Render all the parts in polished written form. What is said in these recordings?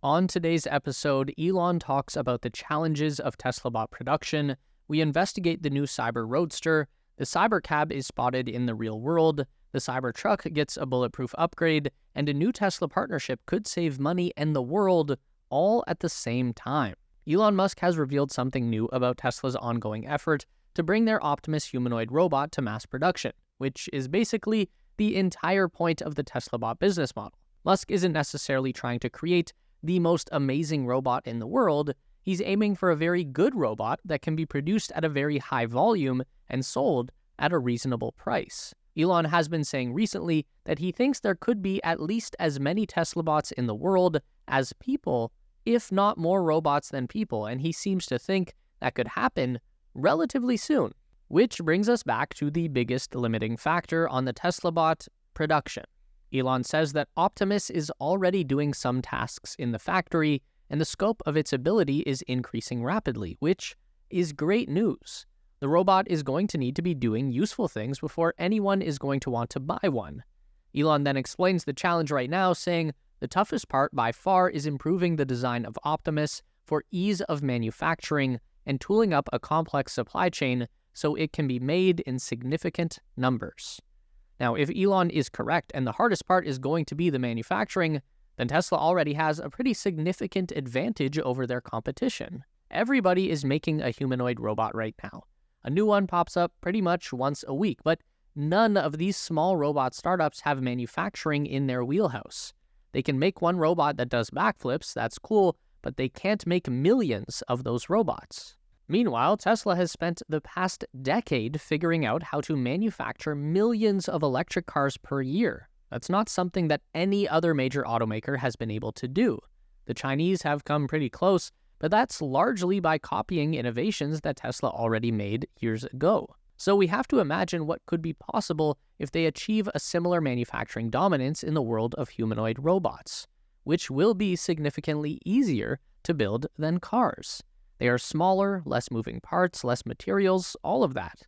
On today's episode, Elon talks about the challenges of Tesla bot production, we investigate the new Cyber Roadster, the Cybercab is spotted in the real world, the Cybertruck gets a bulletproof upgrade, and a new Tesla partnership could save money and the world all at the same time. Elon Musk has revealed something new about Tesla's ongoing effort to bring their Optimus humanoid robot to mass production, which is basically the entire point of the Tesla bot business model. Musk isn't necessarily trying to create the most amazing robot in the world. He's aiming for a very good robot that can be produced at a very high volume and sold at a reasonable price. Elon has been saying recently that he thinks there could be at least as many Tesla bots in the world as people, if not more robots than people, and he seems to think that could happen relatively soon. Which brings us back to the biggest limiting factor on the Tesla bot, production. Elon says that Optimus is already doing some tasks in the factory, and the scope of its ability is increasing rapidly, which is great news. The robot is going to need to be doing useful things before anyone is going to want to buy one. Elon then explains the challenge right now, saying the toughest part by far is improving the design of Optimus for ease of manufacturing and tooling up a complex supply chain so it can be made in significant numbers. Now, if Elon is correct and the hardest part is going to be the manufacturing, then Tesla already has a pretty significant advantage over their competition. Everybody is making a humanoid robot right now. A new one pops up pretty much once a week, but none of these small robot startups have manufacturing in their wheelhouse. They can make one robot that does backflips, that's cool, but they can't make millions of those robots. Meanwhile, Tesla has spent the past decade figuring out how to manufacture millions of electric cars per year. That's not something that any other major automaker has been able to do. The Chinese have come pretty close, but that's largely by copying innovations that Tesla already made years ago. So we have to imagine what could be possible if they achieve a similar manufacturing dominance in the world of humanoid robots, which will be significantly easier to build than cars. They are smaller, less moving parts, less materials, all of that.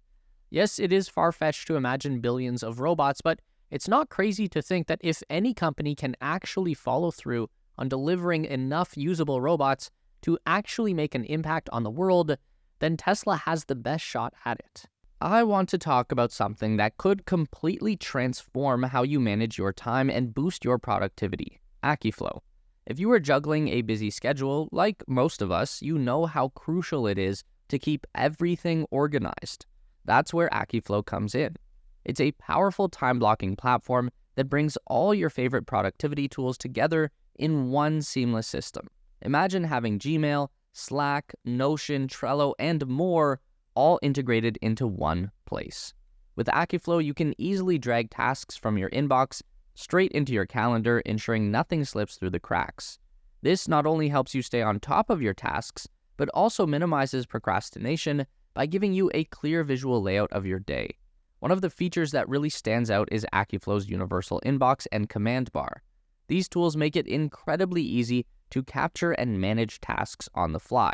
Yes, it is far-fetched to imagine billions of robots, but it's not crazy to think that if any company can actually follow through on delivering enough usable robots to actually make an impact on the world, then Tesla has the best shot at it. I want to talk about something that could completely transform how you manage your time and boost your productivity: Akiflow. If you are juggling a busy schedule, like most of us, you know how crucial it is to keep everything organized. That's where Akiflow comes in. It's a powerful time-blocking platform that brings all your favorite productivity tools together in one seamless system. Imagine having Gmail, Slack, Notion, Trello, and more all integrated into one place. With Akiflow, you can easily drag tasks from your inbox straight into your calendar, ensuring nothing slips through the cracks. This not only helps you stay on top of your tasks, but also minimizes procrastination by giving you a clear visual layout of your day. One of the features that really stands out is Akiflow's universal inbox and command bar. These tools make it incredibly easy to capture and manage tasks on the fly.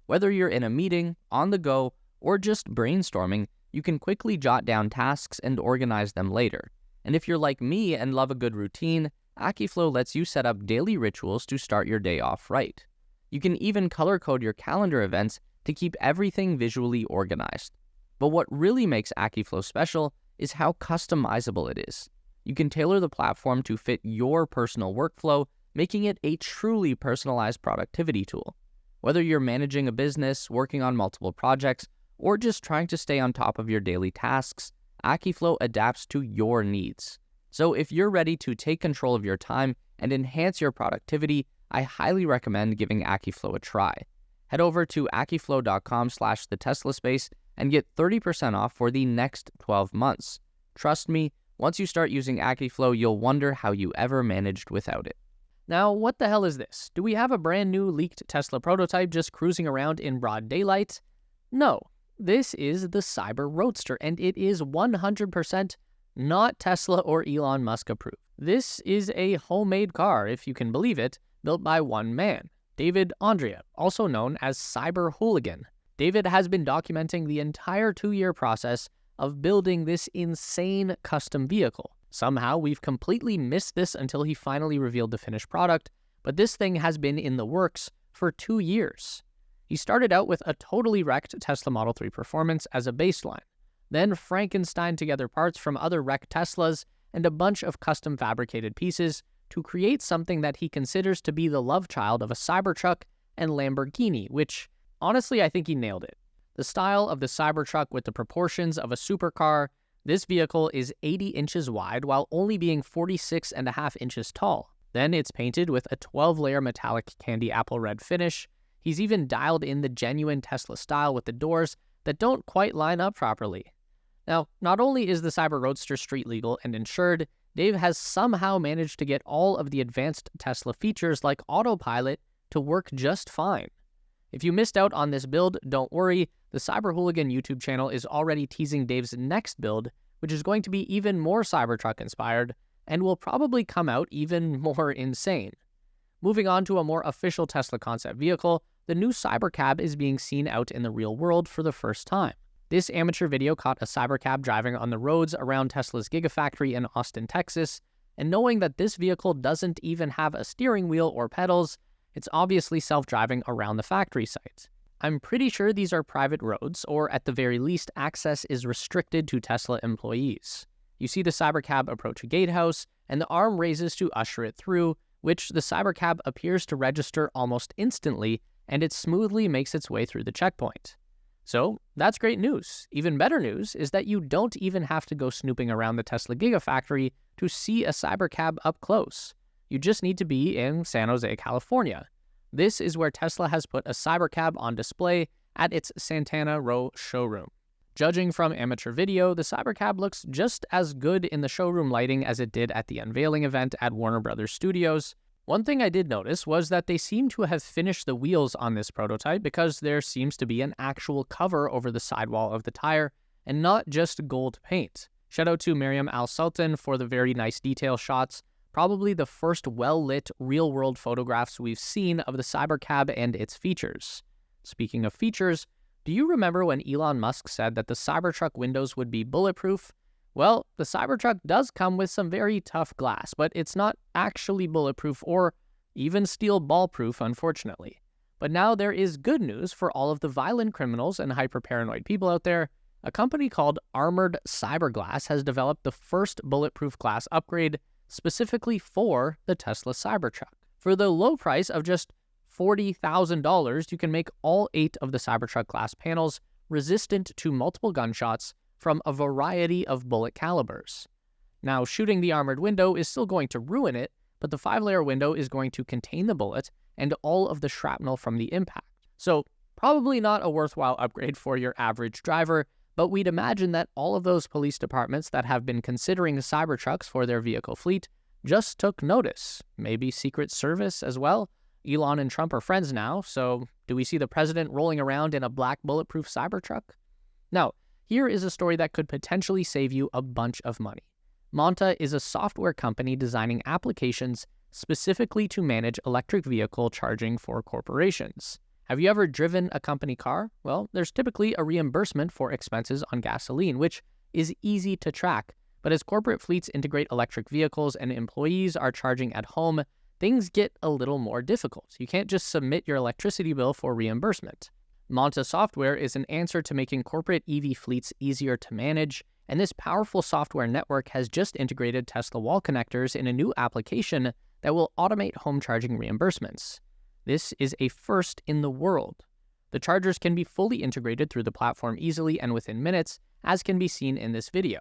Whether you're in a meeting, on the go, or just brainstorming, you can quickly jot down tasks and organize them later. And if you're like me and love a good routine, Akiflow lets you set up daily rituals to start your day off right. You can even color code your calendar events to keep everything visually organized. But what really makes Akiflow special is how customizable it is. You can tailor the platform to fit your personal workflow, making it a truly personalized productivity tool. Whether you're managing a business, working on multiple projects, or just trying to stay on top of your daily tasks, Akiflow adapts to your needs. So if you're ready to take control of your time and enhance your productivity, I highly recommend giving Akiflow a try. Head over to akiflow.com/theteslaspace and get 30% off for the next 12 months. Trust me, once you start using Akiflow, you'll wonder how you ever managed without it. Now, what the hell is this? Do we have a brand new leaked Tesla prototype just cruising around in broad daylight? No. This is the Cyber Roadster, and it is 100% not Tesla or Elon Musk approved. This is a homemade car, if you can believe it, built by one man, David Andrea, also known as Cyber Hooligan. David has been documenting the entire 2-year process of building this insane custom vehicle. Somehow, we've completely missed this until he finally revealed the finished product, but this thing has been in the works for 2 years. He started out with a totally wrecked Tesla Model 3 Performance as a baseline, then Frankenstein together parts from other wrecked Teslas and a bunch of custom fabricated pieces to create something that he considers to be the love child of a Cybertruck and Lamborghini, which, honestly, I think he nailed it. The style of the Cybertruck with the proportions of a supercar, this vehicle is 80 inches wide while only being 46.5 inches tall. Then it's painted with a 12-layer metallic candy apple red finish. He's even dialed in the genuine Tesla style with the doors that don't quite line up properly. Now, not only is the Cyber Roadster street legal and insured, Dave has somehow managed to get all of the advanced Tesla features like autopilot to work just fine. If you missed out on this build, don't worry, the Cyber Hooligan YouTube channel is already teasing Dave's next build, which is going to be even more Cybertruck inspired, and will probably come out even more insane. Moving on to a more official Tesla concept vehicle, the new Cybercab is being seen out in the real world for the first time. This amateur video caught a Cybercab driving on the roads around Tesla's Gigafactory in Austin, Texas, and knowing that this vehicle doesn't even have a steering wheel or pedals, it's obviously self-driving around the factory site. I'm pretty sure these are private roads, or at the very least, access is restricted to Tesla employees. You see the Cybercab approach a gatehouse, and the arm raises to usher it through, which the Cybercab appears to register almost instantly, and it smoothly makes its way through the checkpoint. So, that's great news. Even better news is that you don't even have to go snooping around the Tesla Gigafactory to see a Cybercab up close. You just need to be in San Jose, California. This is where Tesla has put a Cybercab on display at its Santana Row showroom. Judging from amateur video, the Cybercab looks just as good in the showroom lighting as it did at the unveiling event at Warner Brothers Studios. One thing I did notice was that they seem to have finished the wheels on this prototype because there seems to be an actual cover over the sidewall of the tire and not just gold paint. Shout out to Miriam Al Sultan for the very nice detail shots. Probably the first well-lit, real-world photographs we've seen of the Cybercab and its features. Speaking of features, do you remember when Elon Musk said that the Cybertruck windows would be bulletproof? Well, the Cybertruck does come with some very tough glass, but it's not actually bulletproof or even steel ball-proof, unfortunately. But now there is good news for all of the violent criminals and hyper-paranoid people out there. A company called Armored Cyberglass has developed the first bulletproof glass upgrade specifically for the Tesla Cybertruck. For the low price of just $40,000, you can make all 8 of the Cybertruck glass panels resistant to multiple gunshots from a variety of bullet calibers. Now, shooting the armored window is still going to ruin it, but the 5-layer window is going to contain the bullet and all of the shrapnel from the impact. So, probably not a worthwhile upgrade for your average driver, but we'd imagine that all of those police departments that have been considering Cybertrucks for their vehicle fleet just took notice. Maybe Secret Service as well? Elon and Trump are friends now, so do we see the president rolling around in a black bulletproof Cybertruck? Now, here is a story that could potentially save you a bunch of money. Monta is a software company designing applications specifically to manage electric vehicle charging for corporations. Have you ever driven a company car? Well, there's typically a reimbursement for expenses on gasoline, which is easy to track. But as corporate fleets integrate electric vehicles and employees are charging at home, things get a little more difficult. You can't just submit your electricity bill for reimbursement. Monta software is an answer to making corporate EV fleets easier to manage, and this powerful software network has just integrated Tesla wall connectors in a new application that will automate home charging reimbursements. This is a first in the world. The chargers can be fully integrated through the platform easily and within minutes, as can be seen in this video.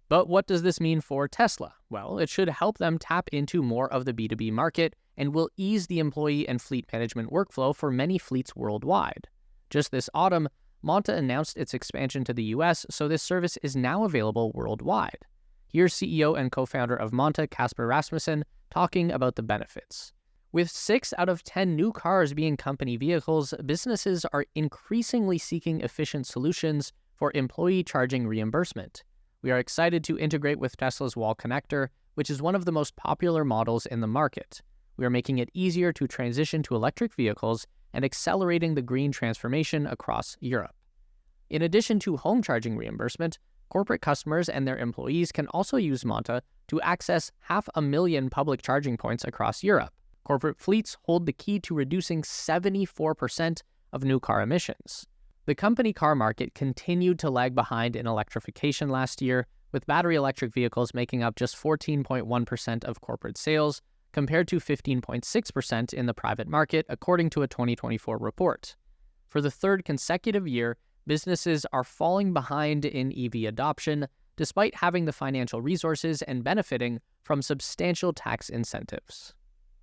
But what does this mean for Tesla? Well, it should help them tap into more of the B2B market and will ease the employee and fleet management workflow for many fleets worldwide. Just this autumn, Monta announced its expansion to the US, so this service is now available worldwide. Here's CEO and co-founder of Monta, Kasper Rasmussen, talking about the benefits. With 6 out of 10 new cars being company vehicles, businesses are increasingly seeking efficient solutions for employee charging reimbursement. We are excited to integrate with Tesla's wall connector, which is one of the most popular models in the market. We are making it easier to transition to electric vehicles and accelerating the green transformation across Europe. In addition to home charging reimbursement, corporate customers and their employees can also use Monta to access 500,000 public charging points across Europe. Corporate fleets hold the key to reducing 74% of new car emissions. The company car market continued to lag behind in electrification last year, with battery electric vehicles making up just 14.1% of corporate sales, compared to 15.6% in the private market, according to a 2024 report. For the third consecutive year, businesses are falling behind in EV adoption, despite having the financial resources and benefiting from substantial tax incentives.